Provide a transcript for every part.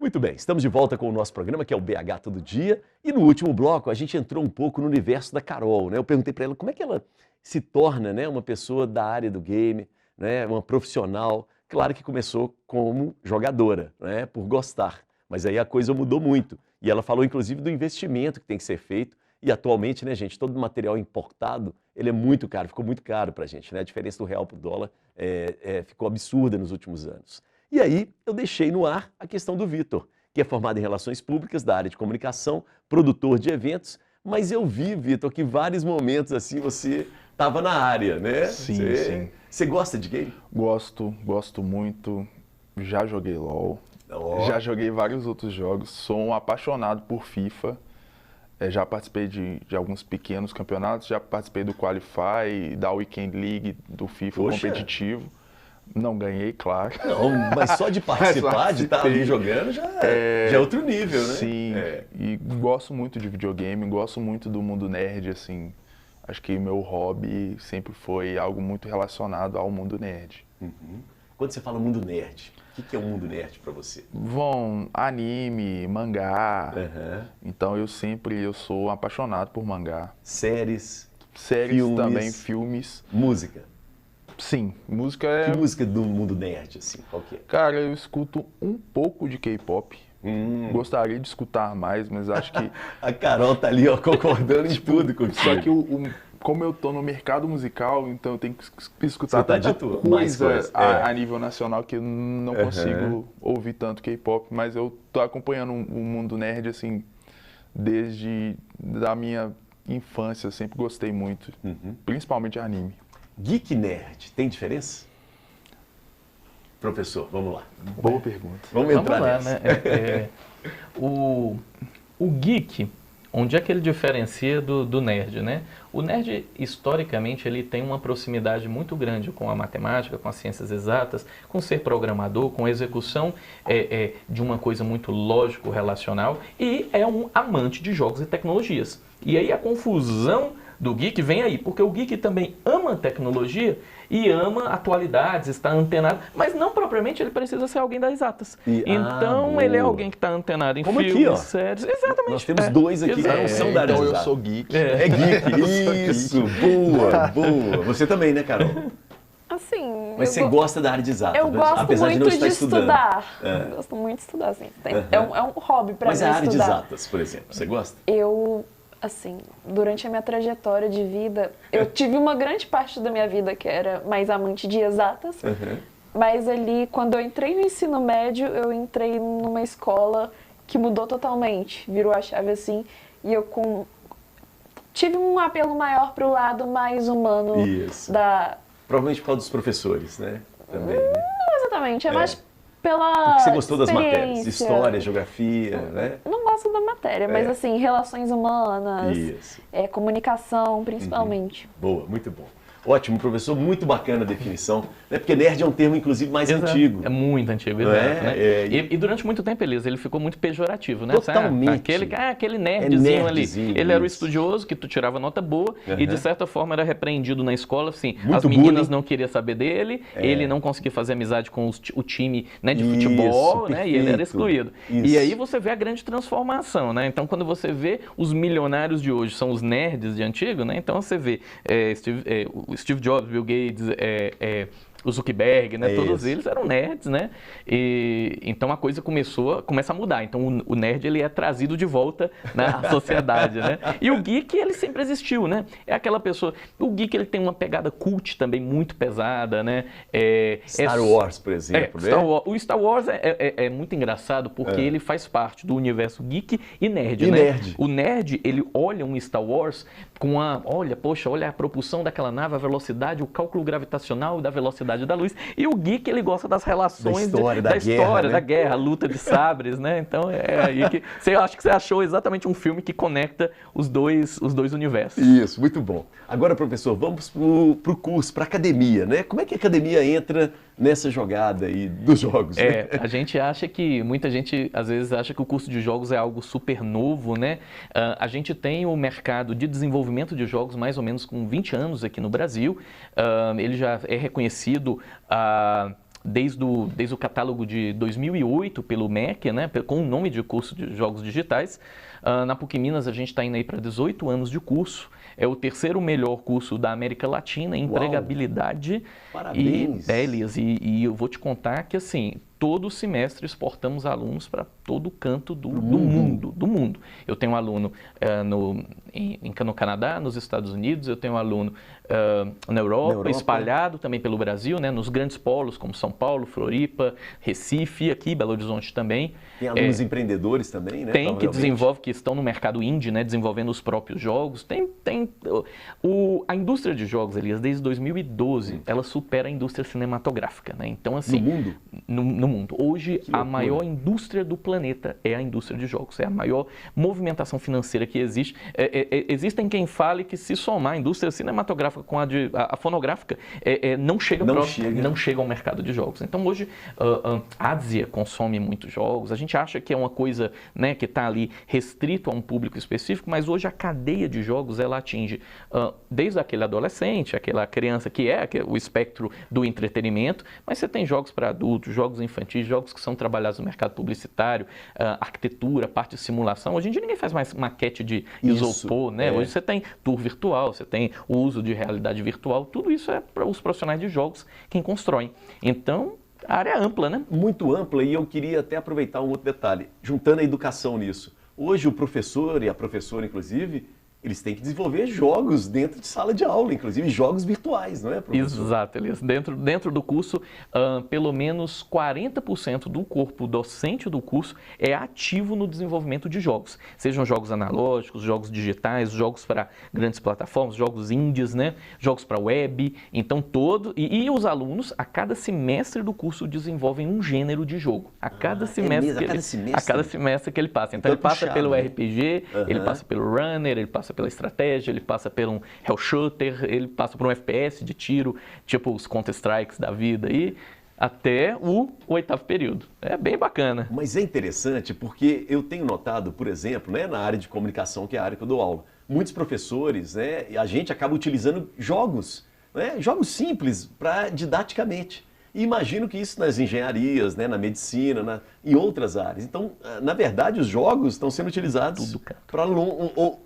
Muito bem, estamos de volta com o nosso programa, que é o BH Todo Dia. E no último bloco, a gente entrou um pouco no universo da Carol, né? Eu perguntei para ela como é que ela se torna, né, uma pessoa da área do game, né, uma profissional. Claro que começou como jogadora, né, por gostar. Mas aí a coisa mudou muito. E ela falou, inclusive, do investimento que tem que ser feito. E atualmente, né, gente, todo material importado, ele é muito caro, ficou muito caro para a gente, né? A diferença do real para o dólar ficou absurda nos últimos anos. E aí eu deixei no ar a questão do Vitor, que é formado em Relações Públicas, da área de comunicação, produtor de eventos, mas eu vi, Vitor, que vários momentos assim você estava na área, né? Sim, sim. Você gosta de game? Gosto muito. Já joguei LOL, já joguei vários outros jogos, sou um apaixonado por FIFA. Já participei de alguns pequenos campeonatos, já participei do Qualify, da Weekend League, do FIFA competitivo. Não ganhei, claro. Não, mas só de participar, de estar ali jogando, já é outro nível, né? Sim, e gosto muito de videogame, gosto muito do mundo nerd, assim. Acho que meu hobby sempre foi algo muito relacionado ao mundo nerd. Uhum. Quando você fala mundo nerd, o que é o mundo nerd para você? Bom, anime, mangá. Então eu sou apaixonado por mangá. Séries filmes, também, filmes. Música? Sim, música é... Que música do mundo nerd, assim, qual que é? Cara, eu escuto um pouco de K-pop. Gostaria de escutar mais, mas acho que... A Carol tá ali, ó, concordando em tudo contigo. Só que como eu tô no mercado musical, então eu tenho que escutar tanta coisa a nível nacional que eu não consigo ouvir tanto K-pop, mas eu tô acompanhando o mundo nerd, assim, desde a minha infância, eu sempre gostei muito, principalmente anime. Geek e nerd, tem diferença? Professor, vamos lá. Boa pergunta. Vamos entrar lá, nessa. Né? O geek, onde é que ele diferencia do nerd, né? O nerd, historicamente, ele tem uma proximidade muito grande com a matemática, com as ciências exatas, com ser programador, com a execução de uma coisa muito lógico-relacional e é um amante de jogos e tecnologias. E aí a confusão do geek vem aí, porque o geek também ama tecnologia e ama atualidades, está antenado, mas não propriamente ele precisa ser alguém das exatas. Então ele é alguém que está antenado em filmes, aqui, ó. Séries, exatamente. Nós temos dois aqui que não são da área então exata. Eu sou geek. É geek, isso, boa. Você também, né, Carol? Assim... Mas você gosta da área de exatas, eu gosto apesar de não estar estudar. Eu gosto muito de estudar, assim. É um hobby para mim Mas a área estudar. de exatas, por exemplo, você gosta? Assim, durante a minha trajetória de vida, eu tive uma grande parte da minha vida que era mais amante de exatas, mas ali, quando eu entrei no ensino médio, eu entrei numa escola que mudou totalmente, virou a chave assim, e eu tive um apelo maior para o lado mais humano da... Provavelmente por causa dos professores, né? Também, né? Não exatamente, é mais pela Porque você gostou das matérias, história, geografia, né? Não gosto da matéria, mas assim, relações humanas, comunicação, principalmente. Boa, muito bom. Ótimo, professor, muito bacana a definição, né? Porque nerd é um termo, inclusive, mais antigo. É muito antigo, exato. Né? E durante muito tempo, Elias, ele ficou muito pejorativo, né? Totalmente. Aquele nerdzinho ali. Ele era o estudioso, que tu tirava nota boa, e de certa forma era repreendido na escola, assim, as meninas não queriam saber dele, ele não conseguia fazer amizade com o time, né, de futebol, né? E ele era excluído. E aí você vê a grande transformação, né? Então, quando você vê os milionários de hoje são os nerds de antigo, né? Então você vê o Steve Jobs, Bill Gates, o Zuckerberg, né? Todos eles eram nerds, né? E então a coisa começa a mudar. Então o nerd ele é trazido de volta na sociedade, né? E o geek ele sempre existiu, né? É aquela pessoa. O geek ele tem uma pegada cult também muito pesada, né? Star Wars, por exemplo, né? O Star Wars é muito engraçado porque ele faz parte do universo geek e nerd, né? O nerd ele olha um Star Wars com olha a propulsão daquela nave, a velocidade, o cálculo gravitacional da velocidade da luz. E o geek, ele gosta das relações da história, da guerra, a luta de sabres, né? Então é aí que acho que você achou exatamente um filme que conecta os dois universos. Isso, muito bom. Agora, professor, vamos pro curso, pra academia, né? Como é que a academia entra nessa jogada aí dos jogos? Né? A gente acha que, muita gente às vezes acha que o curso de jogos é algo super novo, né? A gente tem o mercado de desenvolvimento de jogos mais ou menos com 20 anos aqui no Brasil. Ele já é reconhecido desde o catálogo de 2008 pelo MEC, né, com o nome de curso de jogos digitais. Na PUC Minas a gente está indo aí para 18 anos de curso. É o terceiro melhor curso da América Latina em empregabilidade. Parabéns! Elias, e eu vou te contar que, assim, todo semestre exportamos alunos para todo canto do mundo. Eu tenho um aluno no Canadá, nos Estados Unidos, eu tenho um aluno na Europa, espalhado também pelo Brasil, né, nos grandes polos como São Paulo, Floripa, Recife, aqui Belo Horizonte também. Tem alunos empreendedores também, né? Tem, que desenvolve, que estão no mercado indie, né, desenvolvendo os próprios jogos. A indústria de jogos, Elias, desde 2012, ela supera a indústria cinematográfica, né? Então, assim... No mundo? No mundo. Hoje, a maior indústria do planeta é a indústria de jogos. É a maior movimentação financeira que existe. Existem quem fale que se somar a indústria cinematográfica com a fonográfica, não chega ao mercado de jogos. Então, hoje, a Ásia consome muitos jogos. A gente acha que é uma coisa, né, que está ali restrito a um público específico, mas hoje a cadeia de jogos, ela atinge desde aquele adolescente, aquela criança que é o espectro do entretenimento, mas você tem jogos para adultos, jogos infantis, jogos que são trabalhados no mercado publicitário, arquitetura, parte de simulação. Hoje em dia ninguém faz mais maquete de isopor, né? Hoje você tem tour virtual, você tem o uso de realidade virtual, tudo isso é para os profissionais de jogos quem constroem. Então, a área é ampla, né? Muito ampla, e eu queria até aproveitar um outro detalhe, juntando a educação nisso. Hoje o professor e a professora, inclusive, eles têm que desenvolver jogos dentro de sala de aula, inclusive jogos virtuais, não é, professor? Exato, Elias. Dentro do curso, pelo menos 40% do corpo docente do curso é ativo no desenvolvimento de jogos. Sejam jogos analógicos, jogos digitais, jogos para grandes plataformas, jogos indies, né? Jogos para web. Então, e os alunos, a cada semestre do curso, desenvolvem um gênero de jogo. A cada semestre que ele passa. Então ele passa pelo RPG, ele passa pelo Runner, ele passa pela estratégia, ele passa por um Hell Shooter, ele passa por um FPS de tiro, tipo os Counter-Strikes da vida, e até o 8º período. É bem bacana. Mas é interessante porque eu tenho notado, por exemplo, né, na área de comunicação, que é a área que eu dou aula, muitos professores, né, a gente acaba utilizando jogos, né, jogos simples para didaticamente. E imagino que isso nas engenharias, né, na medicina, em outras áreas. Então, na verdade, os jogos estão sendo utilizados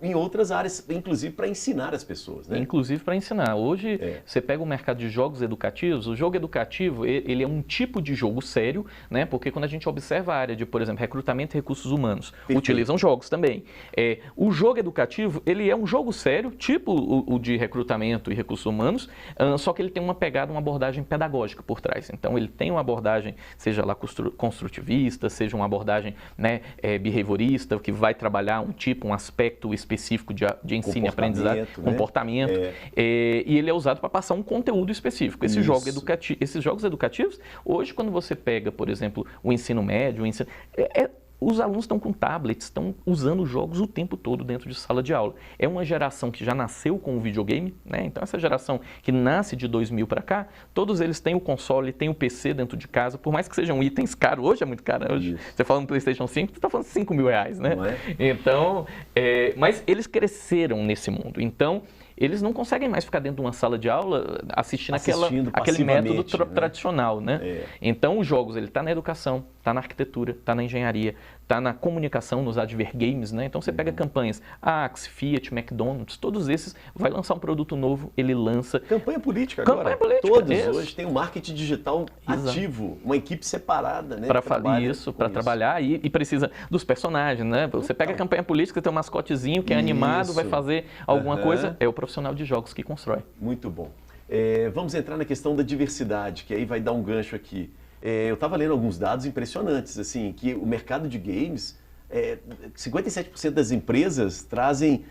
em outras áreas, inclusive para ensinar as pessoas, né? Inclusive para ensinar. Hoje, você pega o mercado de jogos educativos, o jogo educativo, ele é um tipo de jogo sério, né? Porque quando a gente observa a área de, por exemplo, recrutamento e recursos humanos, utilizam jogos também. O jogo educativo, ele é um jogo sério, tipo o de recrutamento e recursos humanos, só que ele tem uma pegada, uma abordagem pedagógica por trás. Então, ele tem uma abordagem, seja lá construtivista, seja uma abordagem, né, behaviorista, que vai trabalhar um aspecto específico de ensino e aprendizagem, né? Comportamento, e ele é usado para passar um conteúdo específico. Esses jogos educativos, hoje, quando você pega, por exemplo, o ensino médio, os alunos estão com tablets, estão usando jogos o tempo todo dentro de sala de aula. É uma geração que já nasceu com o videogame, né? Então essa geração que nasce de 2000 para cá, todos eles têm o console, têm o PC dentro de casa, por mais que sejam itens caros, hoje é muito caro, hoje você fala no PlayStation 5, você está falando de R$5.000, né? Não é? Então, mas eles cresceram nesse mundo, então eles não conseguem mais ficar dentro de uma sala de aula assistindo aquele método tradicional, né? Então, os jogos, ele está na educação, está na arquitetura, está na engenharia, está na comunicação, nos advergames, né? Então, você pega campanhas, Axe, Fiat, McDonald's, todos esses, vai lançar um produto novo, ele lança... Campanha política agora. Todos hoje têm um marketing digital ativo, uma equipe separada, né? Para trabalhar e precisa dos personagens, né? Você pega a campanha política, tem um mascotezinho que é animado, vai fazer alguma coisa, é o profissional de jogos que constrói. Muito bom. Vamos entrar na questão da diversidade, que aí vai dar um gancho aqui. Eu estava lendo alguns dados impressionantes, assim, que o mercado de games, 57% das empresas trazem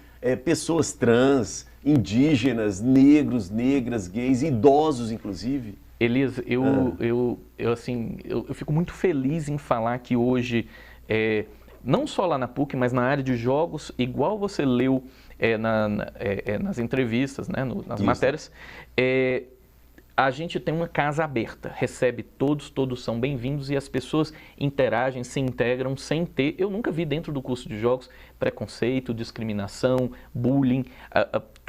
pessoas trans, indígenas, negros, negras, gays, idosos, inclusive. Elias, eu fico muito feliz em falar que hoje, não só lá na PUC, mas na área de jogos, igual você leu nas entrevistas, né, nas matérias, a gente tem uma casa aberta, recebe todos são bem-vindos e as pessoas interagem, se integram sem ter, eu nunca vi dentro do curso de jogos, preconceito, discriminação, bullying,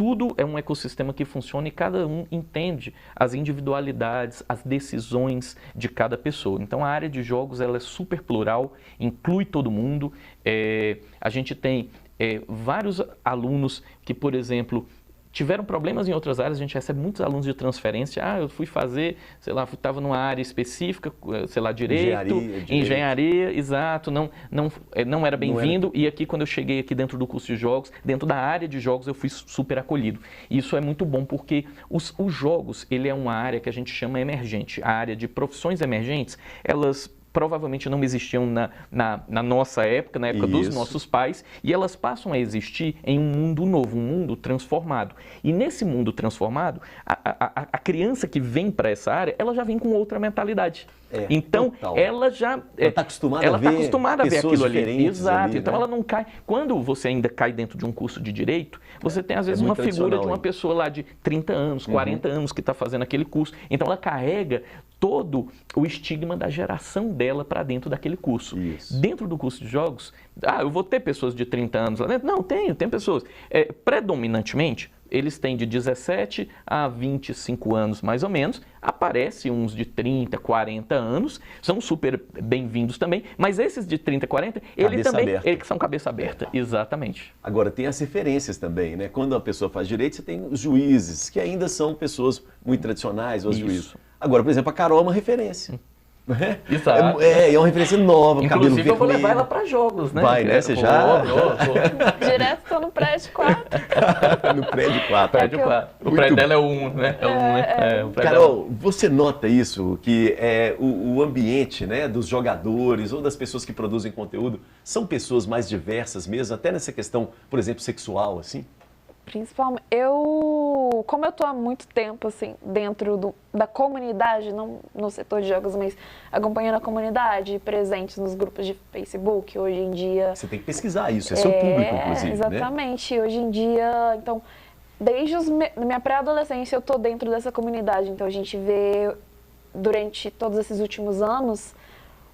tudo é um ecossistema que funciona e cada um entende as individualidades, as decisões de cada pessoa. Então a área de jogos ela é super plural, inclui todo mundo. A gente tem vários alunos que, por exemplo, tiveram problemas em outras áreas, a gente recebe muitos alunos de transferência. Eu fui fazer, sei lá, estava numa área específica, sei lá, direito, engenharia, exato, não era bem-vindo. E aqui, quando eu cheguei aqui dentro do curso de jogos, dentro da área de jogos, eu fui super acolhido. E isso é muito bom, porque os jogos, ele é uma área que a gente chama emergente. A área de profissões emergentes, elas provavelmente não existiam na nossa época, na época dos nossos pais, e elas passam a existir em um mundo novo, um mundo transformado. E nesse mundo transformado, a criança que vem para essa área, ela já vem com outra mentalidade. Então, ela já está acostumada a ver aquilo ali. Exato. Ali, então, ela não cai. Quando você ainda cai dentro de um curso de direito, você tem, às vezes, uma figura de uma pessoa lá de 30 anos, 40 anos que está fazendo aquele curso. Então, ela carrega todo o estigma da geração dela para dentro daquele curso. Dentro do curso de jogos, eu vou ter pessoas de 30 anos lá dentro? Não, tem pessoas. Predominantemente, eles têm de 17 a 25 anos, mais ou menos. Aparecem uns de 30, 40 anos, são super bem-vindos também, mas esses de 30, 40, eles são cabeça aberta. Exatamente. Agora, tem as referências também, né? Quando a pessoa faz direito, você tem os juízes, que ainda são pessoas muito tradicionais, os juízes. Agora, por exemplo, a Carol é uma referência. Exato. É uma referência nova, cabelo vermelho. Eu vou levar ela para jogos, né? Vai, né? Você já... Direto, tô no prédio 4. No prédio 4. O prédio dela é o 1, né? Carol, você nota isso, que o ambiente, né, dos jogadores ou das pessoas que produzem conteúdo são pessoas mais diversas mesmo, até nessa questão, por exemplo, sexual, assim? Principalmente, como eu estou há muito tempo assim, dentro da comunidade, não no setor de jogos, mas acompanhando a comunidade, presentes nos grupos de Facebook, hoje em dia... Você tem que pesquisar isso, é seu público, inclusive, exatamente, né? Hoje em dia, então, desde a minha pré-adolescência eu estou dentro dessa comunidade, então a gente vê, durante todos esses últimos anos,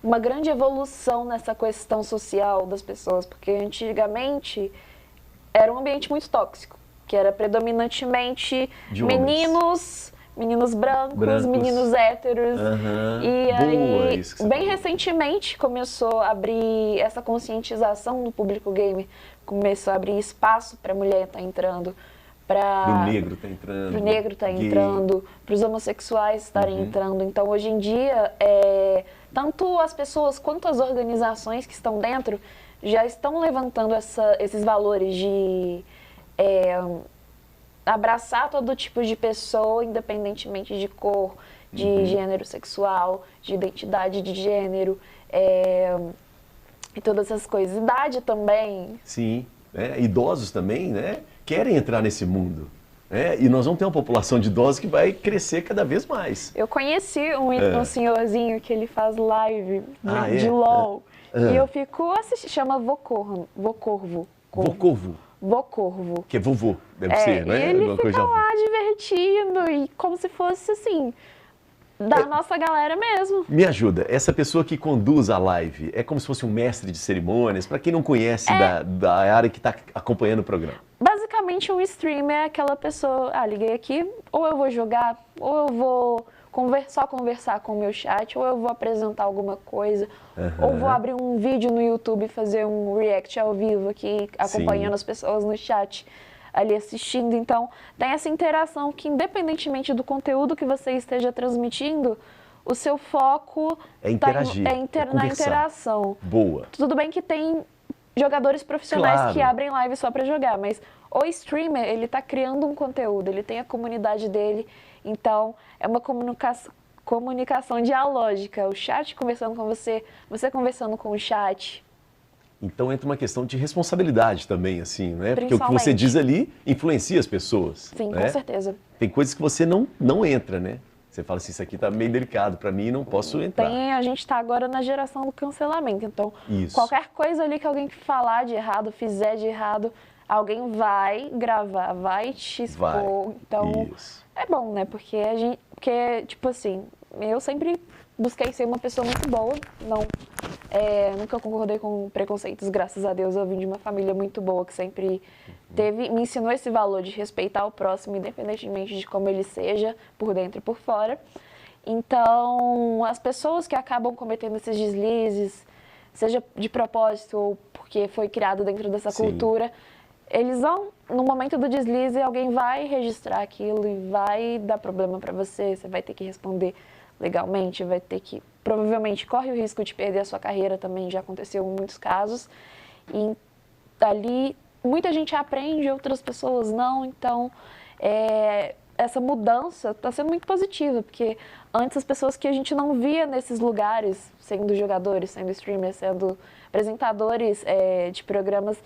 uma grande evolução nessa questão social das pessoas, porque antigamente era um ambiente muito tóxico, que era predominantemente meninos brancos, meninos héteros. E aí, bem recentemente, começou a abrir essa conscientização no público gamer, começou a abrir espaço para a mulher estar entrando, para o negro estar entrando, para o negro estar entrando, para os homossexuais estarem entrando. Então, hoje em dia, tanto as pessoas quanto as organizações que estão dentro já estão levantando esses valores de abraçar todo tipo de pessoa, independentemente de cor, de gênero sexual, de identidade de gênero, e todas essas coisas. Idade também. Sim, idosos também, né, querem entrar nesse mundo. E nós vamos ter uma população de idosos que vai crescer cada vez mais. Eu conheci um senhorzinho que ele faz live de LOL. E eu fico assistindo, chama Vocorvo. Vocorvo. Que é vovô, deve ser, né? E ele fica lá divertindo, e como se fosse assim, da nossa galera mesmo. Me ajuda, essa pessoa que conduz a live é como se fosse um mestre de cerimônias, para quem não conhece da área que está acompanhando o programa. Basicamente, um streamer é aquela pessoa, liguei aqui, ou eu vou jogar, ou eu vou só conversar com o meu chat, ou eu vou apresentar alguma coisa, ou vou abrir um vídeo no YouTube e fazer um react ao vivo aqui, acompanhando as pessoas no chat, ali assistindo. Então, tem essa interação que, independentemente do conteúdo que você esteja transmitindo, o seu foco interagir, na interação. Boa. Tudo bem que tem jogadores profissionais que abrem live só para jogar, mas o streamer, ele está criando um conteúdo, ele tem a comunidade dele. Então, é uma comunicação dialógica. O chat conversando com você, você conversando com o chat. Então, entra uma questão de responsabilidade também, assim, né? Porque o que você diz ali influencia as pessoas. Sim, né? Com certeza. Tem coisas que você não entra, né? Você fala assim, isso aqui tá meio delicado para mim, não posso entrar. A gente está agora na geração do cancelamento. Então, qualquer coisa ali que alguém falar de errado, fizer de errado, alguém vai gravar, vai te expor. Então, é bom, né? Porque tipo assim, eu sempre busquei ser uma pessoa muito boa. Nunca concordei com preconceitos, graças a Deus. Eu vim de uma família muito boa, que sempre me ensinou esse valor de respeitar o próximo, independentemente de como ele seja, por dentro e por fora. Então, as pessoas que acabam cometendo esses deslizes, seja de propósito ou porque foi criado dentro dessa cultura, eles vão, no momento do deslize, alguém vai registrar aquilo e vai dar problema para você, você vai ter que responder legalmente, vai ter que, provavelmente, corre o risco de perder a sua carreira também, já aconteceu em muitos casos. E ali, muita gente aprende, outras pessoas não, então, essa mudança está sendo muito positiva, porque antes as pessoas que a gente não via nesses lugares, sendo jogadores, sendo streamers, sendo apresentadores de programas,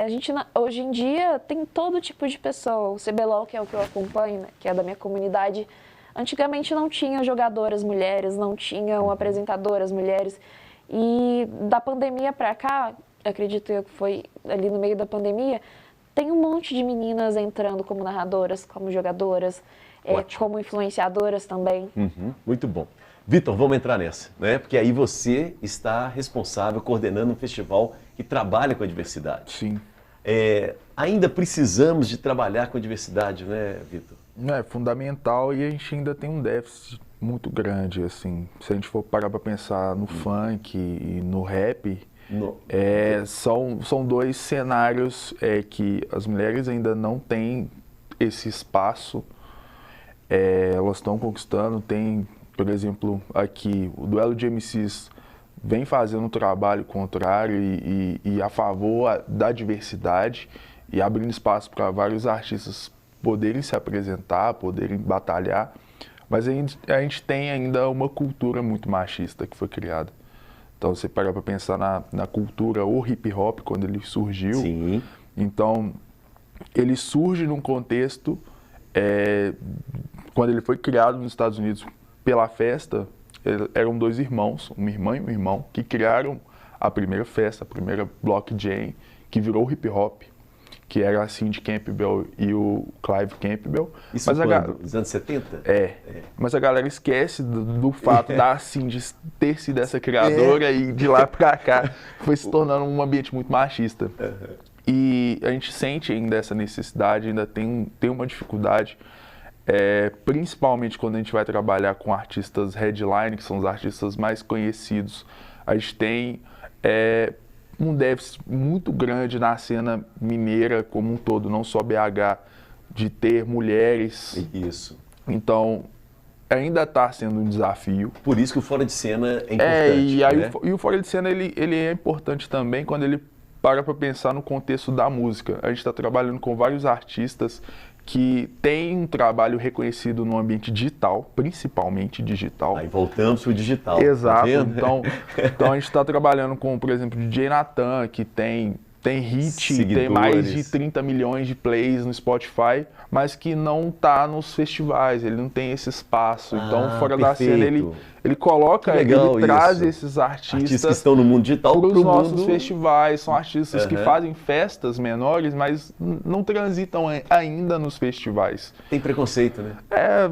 a gente hoje em dia tem todo tipo de pessoa. O CBLOL, que é o que eu acompanho, né, que é da minha comunidade, antigamente não tinha jogadoras mulheres, não tinham apresentadoras mulheres, e da pandemia para cá, acredito eu que foi ali no meio da pandemia, tem um monte de meninas entrando como narradoras, como jogadoras, como influenciadoras também. Muito bom. Vitor, vamos entrar nessa, né? Porque aí você está responsável, coordenando um festival que trabalha com a diversidade. Sim. Ainda precisamos de trabalhar com a diversidade, né, Vitor? É fundamental e a gente ainda tem um déficit muito grande, assim. Se a gente for parar para pensar no funk e no rap, são dois cenários que as mulheres ainda não têm esse espaço. Elas estão conquistando, tem, por exemplo, aqui o Duelo de MCs vem fazendo um trabalho contrário e a favor da diversidade e abrindo espaço para vários artistas poderem se apresentar, poderem batalhar, mas a gente tem ainda uma cultura muito machista que foi criada. Então, você para pensar na cultura, o hip hop, quando ele surgiu. Sim. Então, ele surge num contexto, quando ele foi criado nos Estados Unidos pela festa, eram dois irmãos, uma irmã e um irmão, que criaram a primeira festa, a primeira blockchain, que virou hip hop, que era a Cindy Campbell e o Clive Campbell. Isso nos anos 70? Mas a galera esquece do fato da Cindy ter sido essa criadora e de lá pra cá foi se tornando um ambiente muito machista. E a gente sente ainda essa necessidade, ainda tem uma dificuldade, principalmente quando a gente vai trabalhar com artistas headline, que são os artistas mais conhecidos. A gente tem um déficit muito grande na cena mineira como um todo, não só BH, de ter mulheres. Isso. Então, ainda está sendo um desafio. Por isso que o Fora de Cena é importante. E o Fora de Cena ele é importante também quando ele para pensar no contexto da música. A gente está trabalhando com vários artistas que têm um trabalho reconhecido no ambiente digital, principalmente digital. Aí voltamos para o digital. Exato. Tá então a gente está trabalhando com, por exemplo, o DJ Natan, que tem hit, tem mais de 30 milhões de plays no Spotify, mas que não está nos festivais, ele não tem esse espaço. Então, fora da cena, ele coloca, ele traz esses artistas que estão no mundo digital para os nossos festivais. São artistas que fazem festas menores, mas não transitam ainda nos festivais. Tem preconceito, né?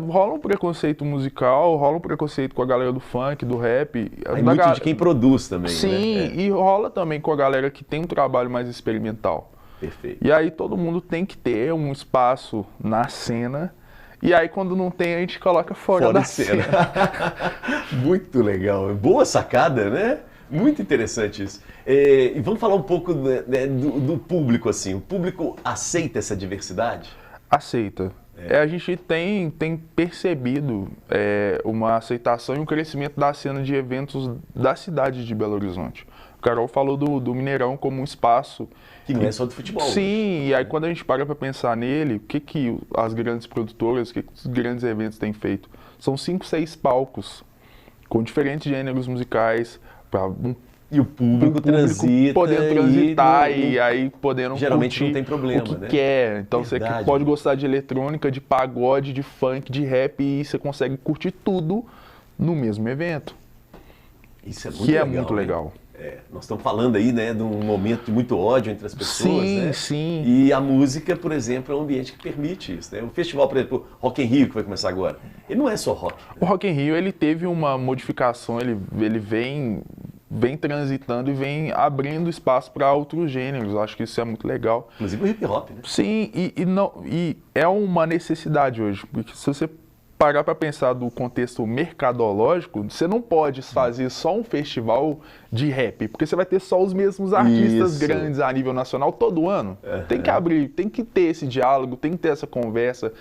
Rola um preconceito musical, rola um preconceito com a galera do funk, do rap. Muito de quem produz também, Sim, né? E rola também com a galera que tem um trabalho mais experimental. Perfeito. E aí todo mundo tem que ter um espaço na cena. E aí, quando não tem, a gente coloca fora da cena. Muito legal. Boa sacada, né? Muito interessante isso. E vamos falar um pouco do público, assim. O público aceita essa diversidade? Aceita. A gente tem percebido uma aceitação e um crescimento da cena de eventos da cidade de Belo Horizonte. O Carol falou do Mineirão como um espaço... Que não é só do futebol. Sim, e aí quando a gente para pensar nele, o que as grandes produtoras, o que os grandes eventos têm feito? São 5, 6 palcos, com diferentes gêneros musicais, e o público transita. Podendo transitar e aí podendo geralmente curtir não tem problema, o que né? quer. Então você pode gostar de eletrônica, de pagode, de funk, de rap e você consegue curtir tudo no mesmo evento. Isso é muito legal. Muito legal. Nós estamos falando aí, né, de um momento de muito ódio entre as pessoas, sim, né? Sim. E a música, por exemplo, é um ambiente que permite isso, né? O festival, por exemplo, Rock in Rio, que vai começar agora, ele não é só rock. Né? O Rock in Rio, ele teve uma modificação, ele vem vem transitando e vem abrindo espaço para outros gêneros. Acho que isso é muito legal. Inclusive o hip hop, né? Sim, e é uma necessidade hoje, porque se você parar para pensar do contexto mercadológico, você não pode fazer só um festival de rap, porque você vai ter só os mesmos artistas grandes a nível nacional todo ano. Tem que abrir, tem que ter esse diálogo, tem que ter essa conversa,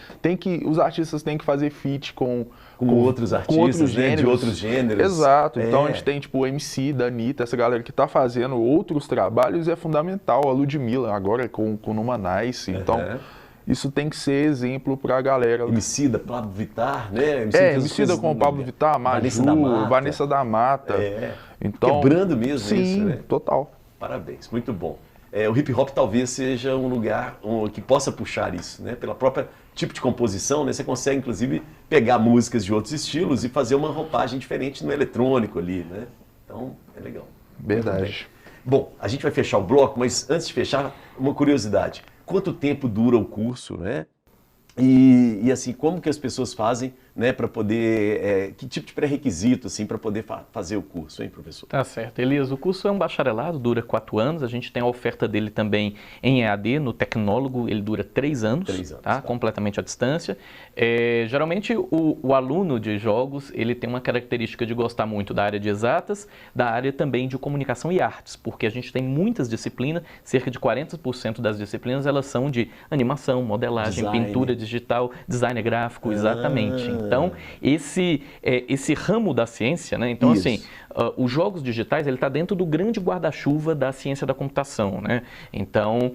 os artistas têm que fazer feat com outros artistas, com outros né, de outros gêneros. Exato. Então a gente tem tipo o MC, da Anitta, essa galera que tá fazendo outros trabalhos, é fundamental. A Ludmilla agora com o Numa Nice. Então isso tem que ser exemplo pra galera. Emicida, Pablo Vittar, né? Emicida com o Pablo Vittar, Maju, Vanessa da Mata. Então, quebrando mesmo sim, isso, né? Total. Parabéns, muito bom. O hip hop talvez seja um lugar que possa puxar isso, né? Pela própria tipo de composição, né? Você consegue, inclusive, pegar músicas de outros estilos e fazer uma roupagem diferente no eletrônico ali, né? Então, é legal. Verdade. Bom, a gente vai fechar o bloco, mas antes de fechar, uma curiosidade. Quanto tempo dura o curso, né? E assim, como que as pessoas fazem, né, para poder, que tipo de pré-requisito, assim, para poder fazer o curso, hein, professor? Tá certo, Elias, o curso é um bacharelado, dura 4 anos, a gente tem a oferta dele também em EAD, no Tecnólogo, ele dura 3 anos, 3 anos, tá? Completamente à distância. Geralmente, o aluno de jogos, ele tem uma característica de gostar muito da área de exatas, da área também de comunicação e artes, porque a gente tem muitas disciplinas, cerca de 40% das disciplinas, elas são de animação, modelagem, pintura digital, design gráfico, exatamente. Então, esse ramo da ciência, né? Então, assim, os jogos digitais, ele está dentro do grande guarda-chuva da ciência da computação, né? Então,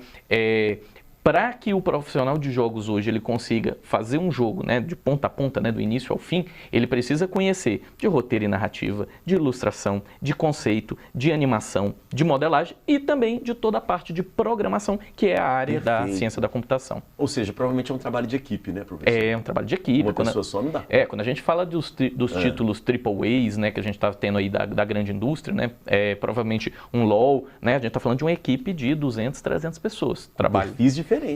para que o profissional de jogos hoje ele consiga fazer um jogo, né, de ponta a ponta, né, do início ao fim, ele precisa conhecer de roteiro e narrativa, de ilustração, de conceito, de animação, de modelagem e também de toda a parte de programação, que é a área da ciência da computação. Ou seja, provavelmente é um trabalho de equipe, né, professor? É um trabalho de equipe. Uma pessoa só não dá. Quando a gente fala dos títulos AAAs, né, que a gente está tendo aí da grande indústria, né, provavelmente um LoL, né, a gente está falando de uma equipe de 200, 300 pessoas.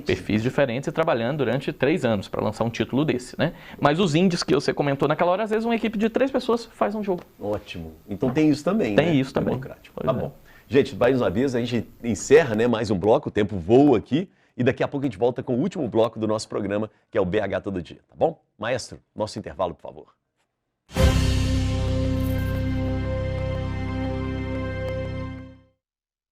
Perfis diferentes e trabalhando durante 3 anos para lançar um título desse, né? Mas os indies que você comentou naquela hora, às vezes uma equipe de 3 pessoas faz um jogo. Ótimo. Então tem isso também, Tem né? isso também. Democrático. Tá bom. Gente, mais uma vez a gente encerra, né, mais um bloco, o tempo voa aqui e daqui a pouco a gente volta com o último bloco do nosso programa, que é o BH Todo Dia, tá bom? Maestro, nosso intervalo, por favor.